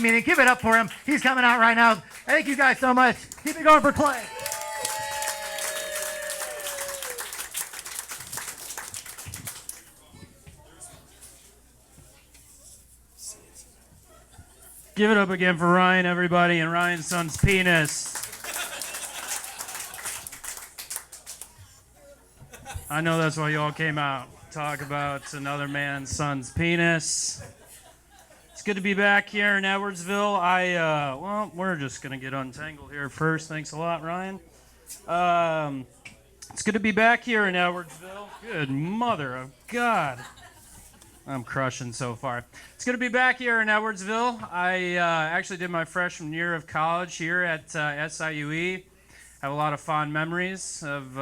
mean, give it up for him. He's coming out right now. Thank you guys so much. Keep it going for Clay. Give it up again for Ryan, everybody, and Ryan's son's penis. I know that's why you all came out. Talk about another man's son's penis. It's good to be back here in Edwardsville. Well, we're just going to get untangled here first. Thanks a lot, Ryan. It's good to be back here in Edwardsville. Good mother of God. I'm crushing so far. It's good to be back here in Edwardsville. I actually did my freshman year of college here at SIUE. Have a lot of fond memories of,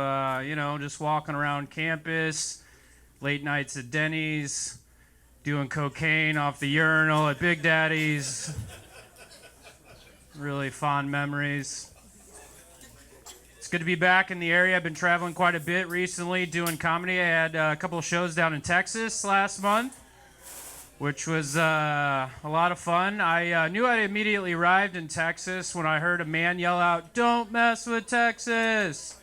just walking around campus, late nights at Denny's, doing cocaine off the urinal at Big Daddy's. Really fond memories. It's good to be back in the area. I've been traveling quite a bit recently doing comedy. I had a couple of shows down in Texas last month, which was a lot of fun. I knew I'd immediately arrived in Texas when I heard a man yell out, "Don't mess with Texas,"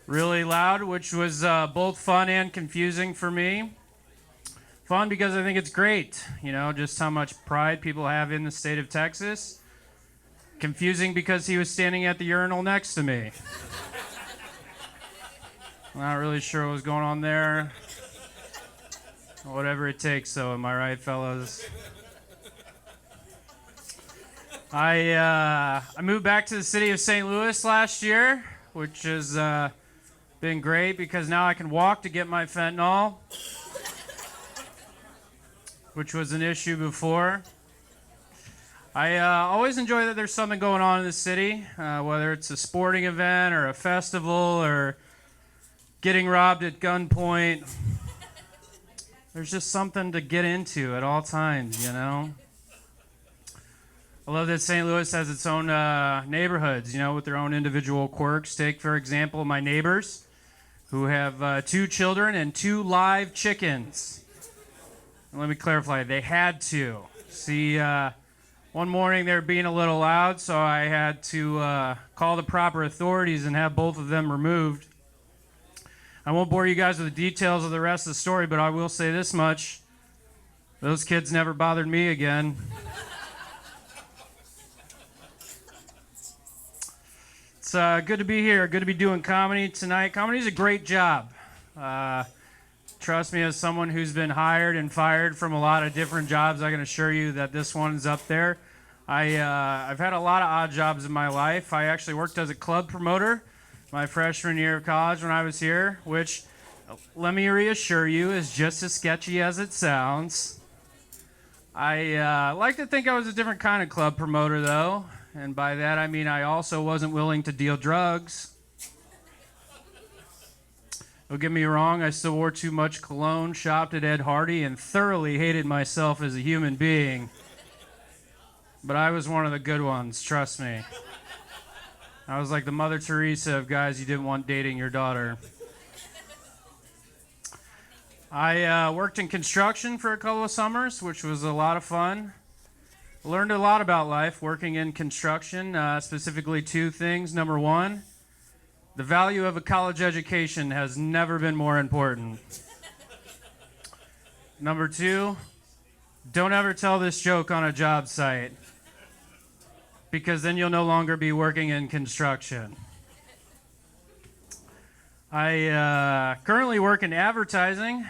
really loud, which was both fun and confusing for me. Fun because I think it's great, just how much pride people have in the state of Texas. Confusing because he was standing at the urinal next to me. Not really sure what was going on there. Whatever it takes, though, am I right, fellas? I moved back to the city of St. Louis last year, which has been great because now I can walk to get my fentanyl, which was an issue before. I always enjoy that there's something going on in the city, whether it's a sporting event or a festival or getting robbed at gunpoint. There's just something to get into at all times, I love that St. Louis has its own neighborhoods, with their own individual quirks. Take, for example, my neighbors who have 2 children and 2 live chickens. And let me clarify, they had to. See, one morning they were being a little loud, so I had to call the proper authorities and have both of them removed. I won't bore you guys with the details of the rest of the story, but I will say this much. Those kids never bothered me again. It's good to be here. Good to be doing comedy tonight. Comedy's a great job. Trust me, as someone who's been hired and fired from a lot of different jobs, I can assure you that this one's up there. I've had a lot of odd jobs in my life. I actually worked as a club promoter my freshman year of college when I was here, which, let me reassure you, is just as sketchy as it sounds. I like to think I was a different kind of club promoter, though, and by that I mean I also wasn't willing to deal drugs. Don't get me wrong, I still wore too much cologne, shopped at Ed Hardy, and thoroughly hated myself as a human being. But I was one of the good ones, trust me. I was like the Mother Teresa of guys you didn't want dating your daughter. I worked in construction for a couple of summers, which was a lot of fun. Learned a lot about life working in construction, specifically 2 things. Number 1, the value of a college education has never been more important. Number 2, don't ever tell this joke on a job site, because then you'll no longer be working in construction. I currently work in advertising,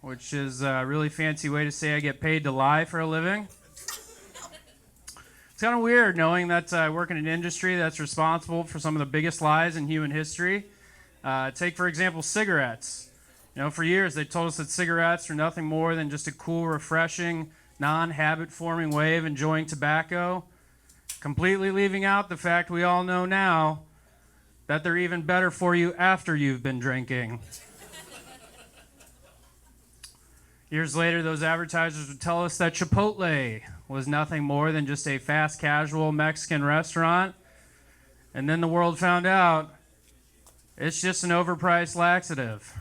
which is a really fancy way to say I get paid to lie for a living. It's kind of weird knowing that I work in an industry that's responsible for some of the biggest lies in human history. Take, for example, cigarettes. For years they told us that cigarettes are nothing more than just a cool, refreshing, non-habit-forming way of enjoying tobacco, completely leaving out the fact we all know now that they're even better for you after you've been drinking. Years later, those advertisers would tell us that Chipotle was nothing more than just a fast casual Mexican restaurant. And then the world found out it's just an overpriced laxative.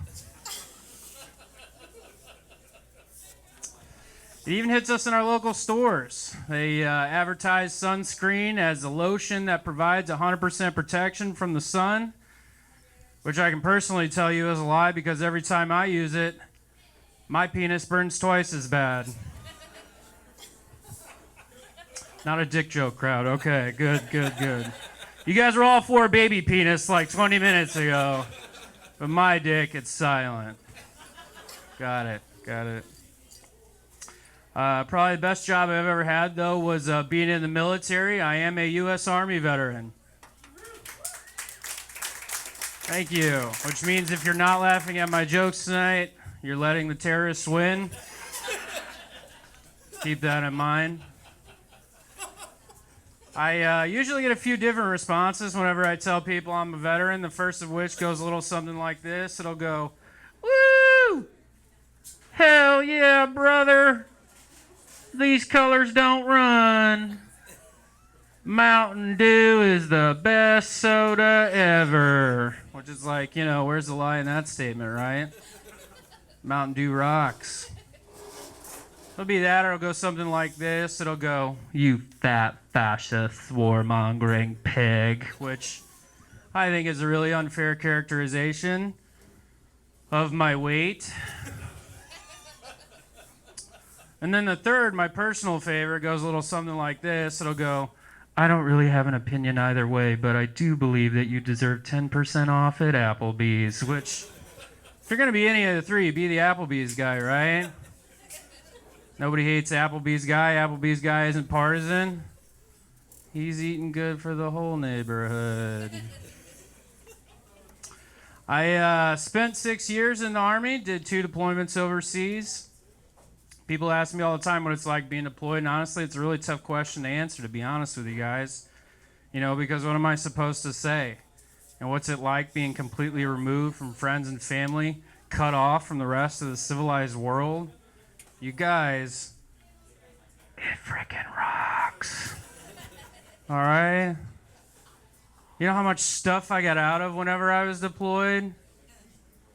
It even hits us in our local stores. They advertise sunscreen as a lotion that provides 100% protection from the sun, which I can personally tell you is a lie because every time I use it, my penis burns twice as bad. Not a dick joke, crowd. Okay, good. You guys were all for baby penis like 20 minutes ago, but my dick, it's silent. Got it. Probably the best job I've ever had, though, was being in the military. I am a U.S. Army veteran. Thank you. Which means if you're not laughing at my jokes tonight, you're letting the terrorists win. Keep that in mind. I usually get a few different responses whenever I tell people I'm a veteran, the first of which goes a little something like this. It'll go, "Woo! Hell yeah, brother! These colors don't run. Mountain Dew is the best soda ever." Which is like, where's the lie in that statement, right? Mountain Dew rocks. It'll be that, or it'll go something like this. It'll go, "You fat fascist warmongering pig," which I think is a really unfair characterization of my weight. And then the third, my personal favorite, goes a little something like this. It'll go, "I don't really have an opinion either way, but I do believe that you deserve 10% off at Applebee's," which, if you're going to be any of the three, be the Applebee's guy, right? Nobody hates Applebee's guy. Applebee's guy isn't partisan. He's eating good for the whole neighborhood. I spent 6 years in the Army, did 2 deployments overseas. People ask me all the time what it's like being deployed, and honestly, it's a really tough question to answer, to be honest with you guys. Because what am I supposed to say? And what's it like being completely removed from friends and family, cut off from the rest of the civilized world? You guys, it frickin' rocks. All right? You know how much stuff I got out of whenever I was deployed?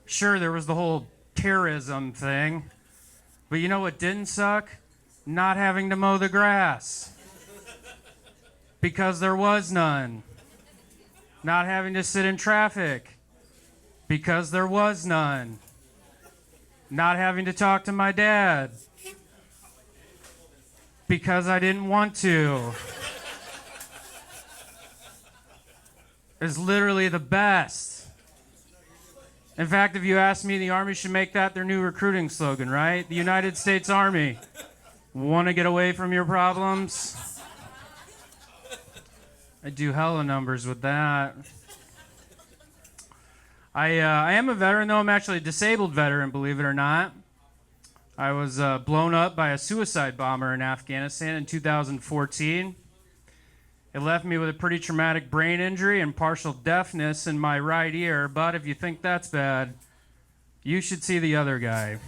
Sure, there was the whole terrorism thing. But you know what didn't suck? Not having to mow the grass. Because there was none. Not having to sit in traffic. Because there was none. Not having to talk to my dad. Because I didn't want to. It's literally the best. In fact, if you ask me, the Army should make that their new recruiting slogan, right? The United States Army. Want to get away from your problems? I do hella numbers with that. I am a veteran, though. I'm actually a disabled veteran, believe it or not. I was blown up by a suicide bomber in Afghanistan in 2014. It left me with a pretty traumatic brain injury and partial deafness in my right ear, but if you think that's bad, you should see the other guy.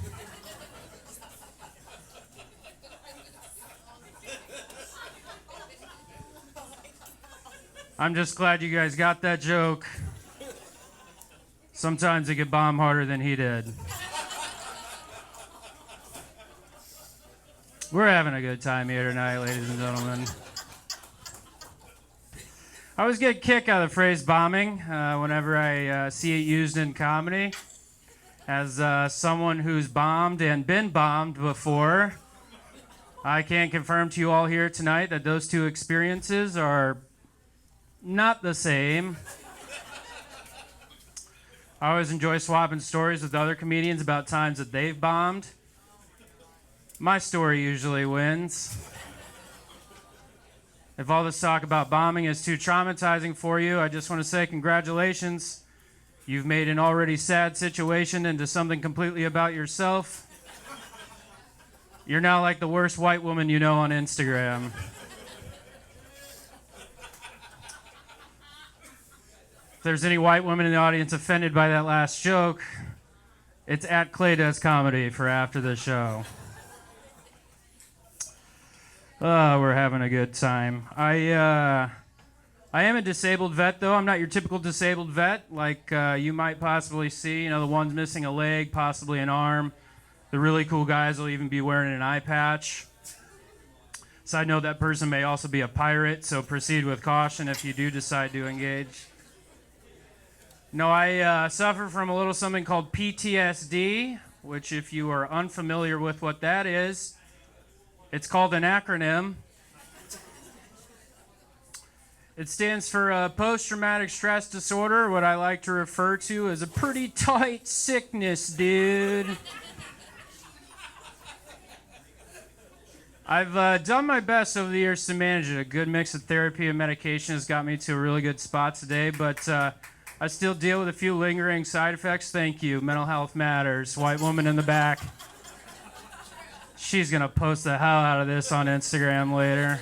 I'm just glad you guys got that joke. Sometimes it could bomb harder than he did. We're having a good time here tonight, ladies and gentlemen. I always get a kick out of the phrase bombing whenever I see it used in comedy. As someone who's bombed and been bombed before, I can confirm to you all here tonight that those two experiences are not the same. I always enjoy swapping stories with other comedians about times that they've bombed. My story usually wins. If all this talk about bombing is too traumatizing for you, I just want to say congratulations. You've made an already sad situation into something completely about yourself. You're now like the worst white woman you know on Instagram. If there's any white women in the audience offended by that last joke, it's at Clay Does Comedy for after the show. We're having a good time. I am a disabled vet, though. I'm not your typical disabled vet like you might possibly see. The ones missing a leg, possibly an arm, The really cool guys will even be wearing an eye patch. Side note, that person may also be a pirate, so proceed with caution if you do decide to engage. No, I suffer from a little something called PTSD, which if you are unfamiliar with what that is, it's called an acronym. It stands for post-traumatic stress disorder, what I like to refer to as a pretty tight sickness, dude. I've done my best over the years to manage it. A good mix of therapy and medication has got me to a really good spot today, but I still deal with a few lingering side effects. Thank you. Mental health matters. White woman in the back. She's going to post the hell out of this on Instagram later.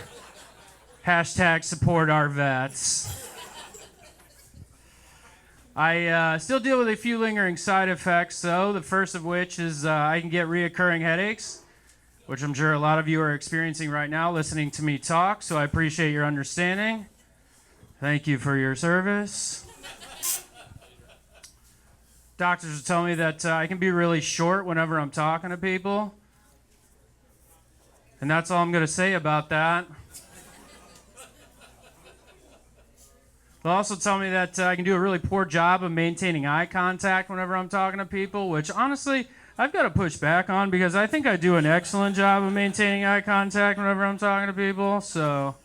Hashtag support our vets. I still deal with a few lingering side effects, though. The first of which is I can get reoccurring headaches, which I'm sure a lot of you are experiencing right now listening to me talk, so I appreciate your understanding. Thank you for your service. Doctors tell me that I can be really short whenever I'm talking to people. And that's all I'm going to say about that. They'll also tell me that I can do a really poor job of maintaining eye contact whenever I'm talking to people, which honestly, I've got to push back on because I think I do an excellent job of maintaining eye contact whenever I'm talking to people. So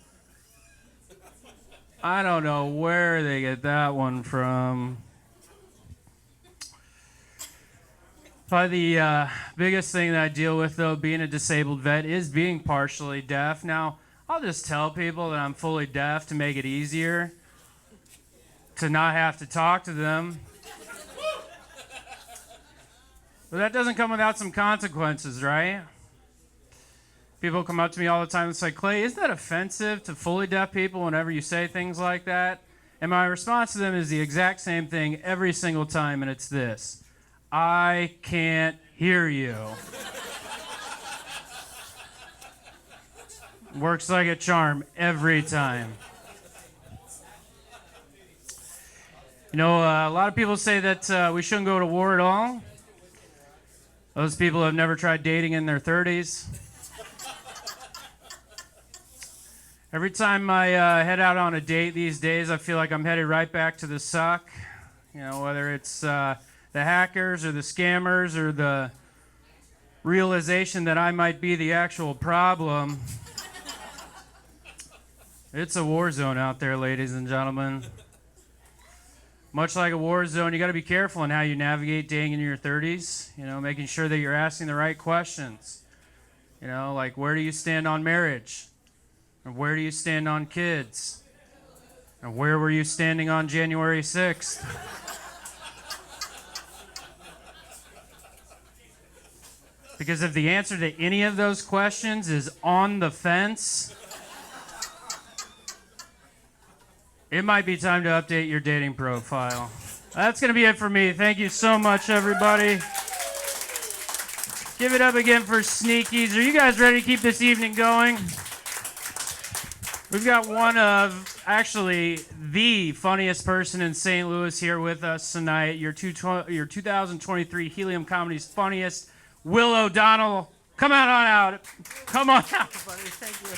I don't know where they get that one from. Probably the biggest thing that I deal with, though, being a disabled vet, is being partially deaf. Now, I'll just tell people that I'm fully deaf to make it easier to not have to talk to them. But that doesn't come without some consequences, right? People come up to me all the time and say, Clay, isn't that offensive to fully deaf people whenever you say things like that? And my response to them is the exact same thing every single time, and it's this. I can't hear you. Works like a charm every time. You know, a lot of people say that we shouldn't go to war at all. Those people have never tried dating in their 30s. Every time I head out on a date these days, I feel like I'm headed right back to the suck. You know, whether it's the hackers or the scammers or the realization that I might be the actual problem. It's a war zone out there, ladies and gentlemen. Much like a war zone, you got to be careful in how you navigate dating in your 30s. You know, making sure that you're asking the right questions. You know, like where do you stand on marriage? Or where do you stand on kids? Or where were you standing on January 6th? Because if the answer to any of those questions is on the fence, it might be time to update your dating profile. That's going to be it for me. Thank you so much, everybody. Give it up again for Sneakies. Are you guys ready to keep this evening going? We've got one of, actually, the funniest person in St. Louis here with us tonight. Your 2023 Helium Comedy's funniest, Will O'Donnell. Come on out. Come on out, buddy. Thank you.